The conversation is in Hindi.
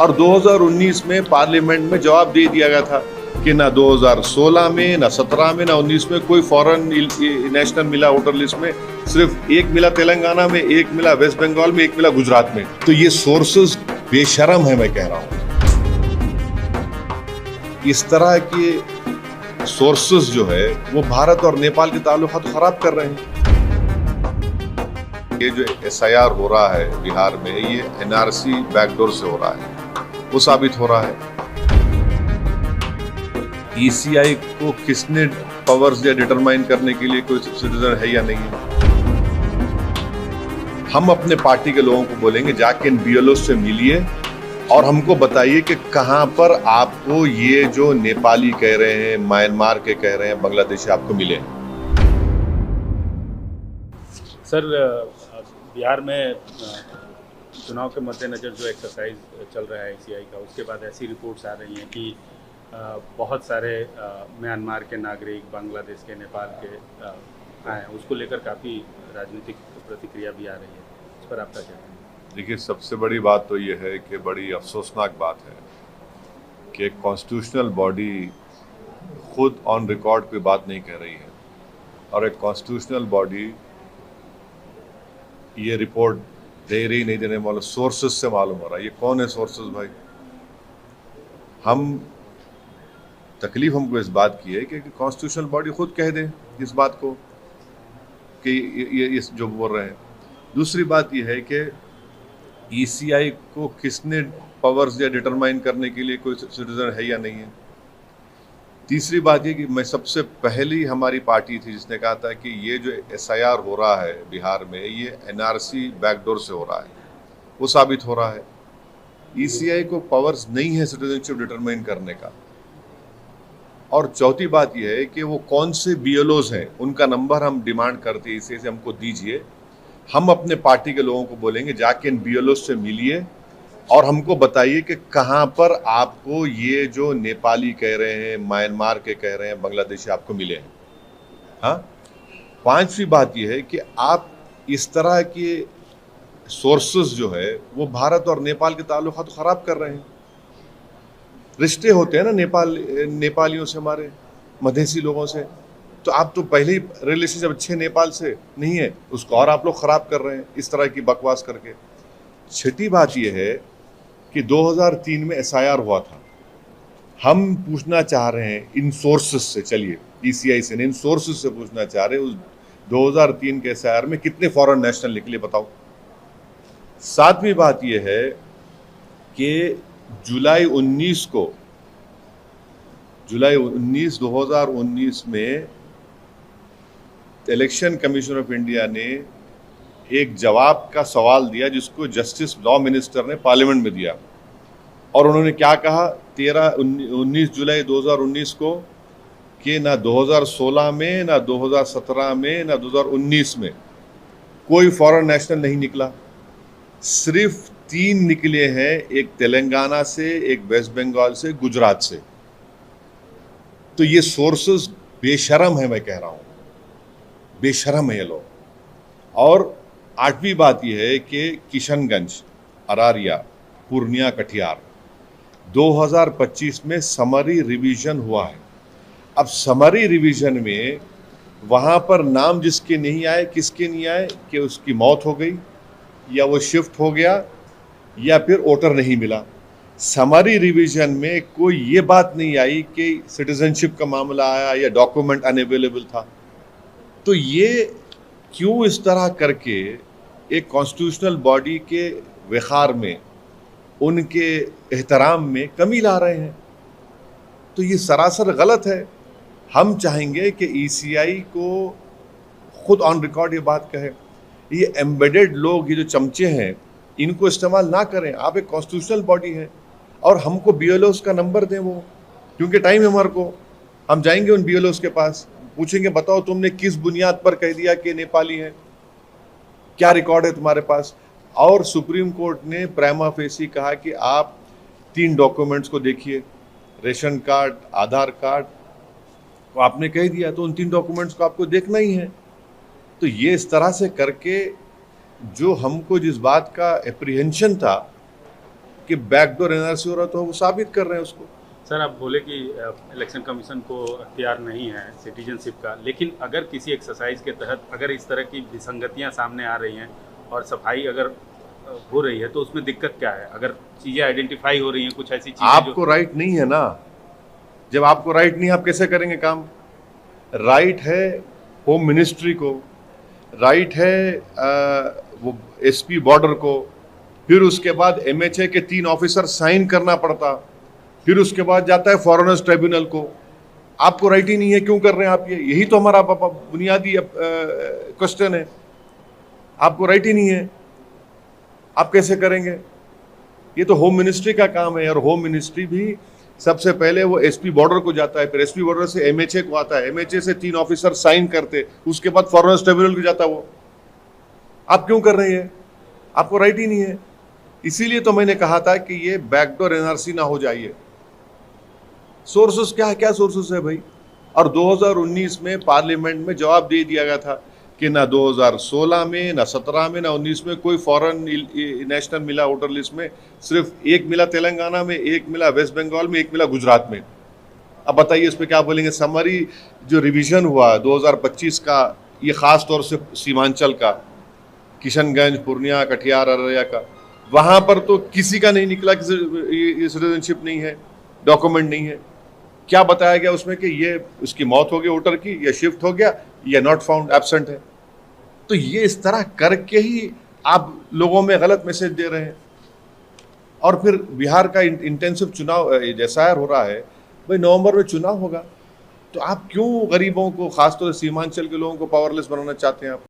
और 2019 में पार्लियामेंट में जवाब दे दिया गया था कि ना 2016 में, ना 17 में, ना 19 में कोई फॉरेन नेशनल मिला वोटर लिस्ट में। सिर्फ एक मिला तेलंगाना में, एक मिला वेस्ट बंगाल में, एक मिला गुजरात में। तो ये सोर्सेस बेशरम है, मैं कह रहा हूं। इस तरह के सोर्सेस जो है वो भारत और नेपाल के ताल्लुकात खराब कर रहे हैं। ये जो SIR हो रहा है बिहार में, ये NRC बैकडोर से हो रहा है, वो साबित हो रहा है। ECI को किसने पावर्स दिया डिटरमाइन करने के लिए कोई सिटीजन है या नहीं है? हम अपने पार्टी के लोगों को बोलेंगे जाके इन BLO से मिलिए और हमको बताइए कि कहां पर आपको ये जो नेपाली कह रहे हैं, म्यांमार के कह रहे हैं, बांग्लादेशी आपको मिले। सर, बिहार में चुनाव के मद्देनज़र जो एक्सरसाइज चल रहा है ECI का, उसके बाद ऐसी रिपोर्ट्स आ रही हैं कि बहुत सारे म्यांमार के नागरिक, बांग्लादेश के, नेपाल के आए, उसको लेकर काफ़ी राजनीतिक प्रतिक्रिया भी आ रही है। इस पर आपका क्या कहना है? देखिए, सबसे बड़ी बात तो ये है कि बड़ी अफसोसनाक बात है कि एक कॉन्स्टिट्यूशनल बॉडी खुद ऑन रिकॉर्ड कोई बात नहीं कह रही है और एक कॉन्स्टिट्यूशनल बॉडी ये रिपोर्ट दे रही नहीं देने वाले सोर्सेस से मालूम हो रहा है। ये कौन है सोर्सेस भाई? तकलीफ हमको इस बात की है कि कॉन्स्टिट्यूशनल बॉडी खुद कह दे इस बात को कि ये जो बोल रहे हैं। दूसरी बात ये है कि ECI को किसने पावर्स दिया डिटरमाइन करने के लिए कोई सिटीजन है या नहीं है। तीसरी बात ये कि मैं सबसे पहली हमारी पार्टी थी जिसने कहा था कि ये जो SIR हो रहा है बिहार में, ये NRC बैकडोर से हो रहा है, वो साबित हो रहा है। ECI को पावर्स नहीं है सिटीजनशिप डिटरमाइन करने का। और चौथी बात यह है कि वो कौन से BLOs हैं, उनका नंबर हम डिमांड करते हैं, इसे हमको दीजिए। हम अपने पार्टी के लोगों को बोलेंगे जाके इन BLOs से मिलिए और हमको बताइए कि कहां पर आपको ये जो नेपाली कह रहे हैं, म्यांमार के कह रहे हैं, बांग्लादेशी आपको मिले हैं। हाँ, पांचवी बात यह है कि आप इस तरह के सोर्सेस जो है वो भारत और नेपाल के ताल्लुकात तो खराब कर रहे हैं। रिश्ते होते हैं ना नेपालियों से, हमारे मधेसी लोगों से, तो आप तो पहले ही रिलेशनशिप अच्छे नेपाल से नहीं है, उसको और आप लोग खराब कर रहे हैं इस तरह की बकवास करके। छठी बात यह है कि 2003 में SIR हुआ था। हम पूछना चाह रहे हैं इन सोर्सेस से, चलिए ECI से नहीं, इन सोर्सेस से पूछना चाह रहे हैं उस 2003 के SIR में कितने फॉरेन नेशनल निकले बताओ। सातवीं बात यह है कि जुलाई 2019 में इलेक्शन कमीशन ऑफ इंडिया ने एक जवाब का सवाल दिया जिसको जस्टिस लॉ मिनिस्टर ने पार्लियामेंट में दिया, और उन्होंने क्या कहा 19 जुलाई 2019 को कि ना 2016 में, ना 2017 में, ना 2019 में कोई फॉरेन नेशनल नहीं निकला। सिर्फ 3 निकले हैं, एक तेलंगाना से, एक वेस्ट बंगाल से, गुजरात से। तो ये सोर्सेस बेशरम है, मैं कह रहा हूं, बेशरम है ये लोग। और 8वीं बात यह है कि किशनगंज, अरारिया, पूर्णिया, कटिहार 2025 में समरी रिवीजन हुआ है। अब समरी रिवीजन में वहां पर नाम जिसके नहीं आए, किसके नहीं आए कि उसकी मौत हो गई या वो शिफ्ट हो गया या फिर वोटर नहीं मिला। समरी रिवीजन में कोई ये बात नहीं आई कि सिटीजनशिप का मामला आया या डॉक्यूमेंट अनअवेलेबल था। तो ये क्यों इस तरह करके एक कॉन्स्टिट्यूशनल बॉडी के वक़ार में, उनके एहतराम में कमी ला रहे हैं? तो ये सरासर गलत है। हम चाहेंगे कि ECI को खुद ऑन रिकॉर्ड ये बात कहे। ये एम्बेडेड लोग, ये जो चमचे हैं, इनको इस्तेमाल ना करें। आप एक कॉन्स्टिट्यूशनल बॉडी है और हमको BLOs का नंबर दें वो, क्योंकि टाइम है हमारे को। हम जाएंगे उन BLOs के पास, पूछेंगे बताओ तुमने किस बुनियाद पर कह दिया कि नेपाली हैं, क्या रिकॉर्ड है तुम्हारे पास। और सुप्रीम कोर्ट ने प्राइमा फेसी कहा कि आप 3 डॉक्यूमेंट्स को देखिए, रेशन कार्ड, आधार कार्ड, तो आपने कह दिया तो उन 3 डॉक्यूमेंट्स को आपको देखना ही है। तो ये इस तरह से करके जो हमको जिस बात का एप्रीहेंशन था कि बैकडोर एनआरसी हो रहा तो वो साबित कर रहे हैं उसको। सर आप बोले कि इलेक्शन कमीशन को अख्तियार नहीं है सिटीजनशिप का, लेकिन अगर किसी एक्सरसाइज के तहत अगर इस तरह की विसंगतियां सामने आ रही हैं और सफाई अगर हो रही है तो उसमें दिक्कत क्या है? अगर चीज़ें आइडेंटिफाई हो रही हैं, कुछ ऐसी चीज़ें आपको राइट नहीं है ना। जब आपको राइट नहीं है, आप कैसे करेंगे काम? राइट है होम मिनिस्ट्री को, राइट है वो एसपी बॉर्डर को, फिर उसके बाद एमएचए के 3 ऑफिसर साइन करना पड़ता, फिर उसके बाद जाता है फॉरेनर्स ट्रिब्यूनल को। आपको राइट ही नहीं है, क्यों कर रहे हैं आप ये? यही तो हमारा बुनियादी क्वेश्चन है। आपको राइट ही नहीं है, आप कैसे करेंगे? ये तो होम मिनिस्ट्री का काम है, और होम मिनिस्ट्री भी सबसे पहले वो एसपी बॉर्डर को जाता है, फिर एसपी बॉर्डर से एमएचए को आता है, एमएचए से 3 ऑफिसर साइन करते, उसके बाद फॉरेनर्स ट्रिब्यूनल को जाता वो। आप क्यों कर रहे हैं? आपको राइट ही नहीं है। इसीलिए तो मैंने कहा था कि ये बैकडोर एनआरसी ना हो जाइए। सोर्सेस क्या है, क्या सोर्सेस है भाई? और 2019 में पार्लियामेंट में जवाब दे दिया गया था कि ना 2016 में, ना 17 में, ना 19 में कोई फॉरेन नेशनल मिला वोटर लिस्ट में। सिर्फ एक मिला तेलंगाना में, एक मिला वेस्ट बंगाल में, एक मिला गुजरात में। अब बताइए इस पर क्या बोलेंगे? समरी जो रिवीजन हुआ 2025 का, ये खास तौर से सीमांचल का, किशनगंज, पूर्णिया, कटिहार, अररिया का, वहां पर तो किसी का नहीं निकला कि ये सिटीजनशिप नहीं है, डॉक्यूमेंट नहीं है। क्या बताया गया उसमें कि ये उसकी मौत हो गई वोटर की, या शिफ्ट हो गया, या नॉट फाउंड, एब्सेंट है। तो ये इस तरह करके ही आप लोगों में गलत मैसेज दे रहे हैं। और फिर बिहार का इंटेंसिव चुनाव जैसा हो रहा है भाई, नवंबर में चुनाव होगा, तो आप क्यों गरीबों को, खासतौर से सीमांचल के लोगों को पावरलेस बनाना चाहते हैं आप?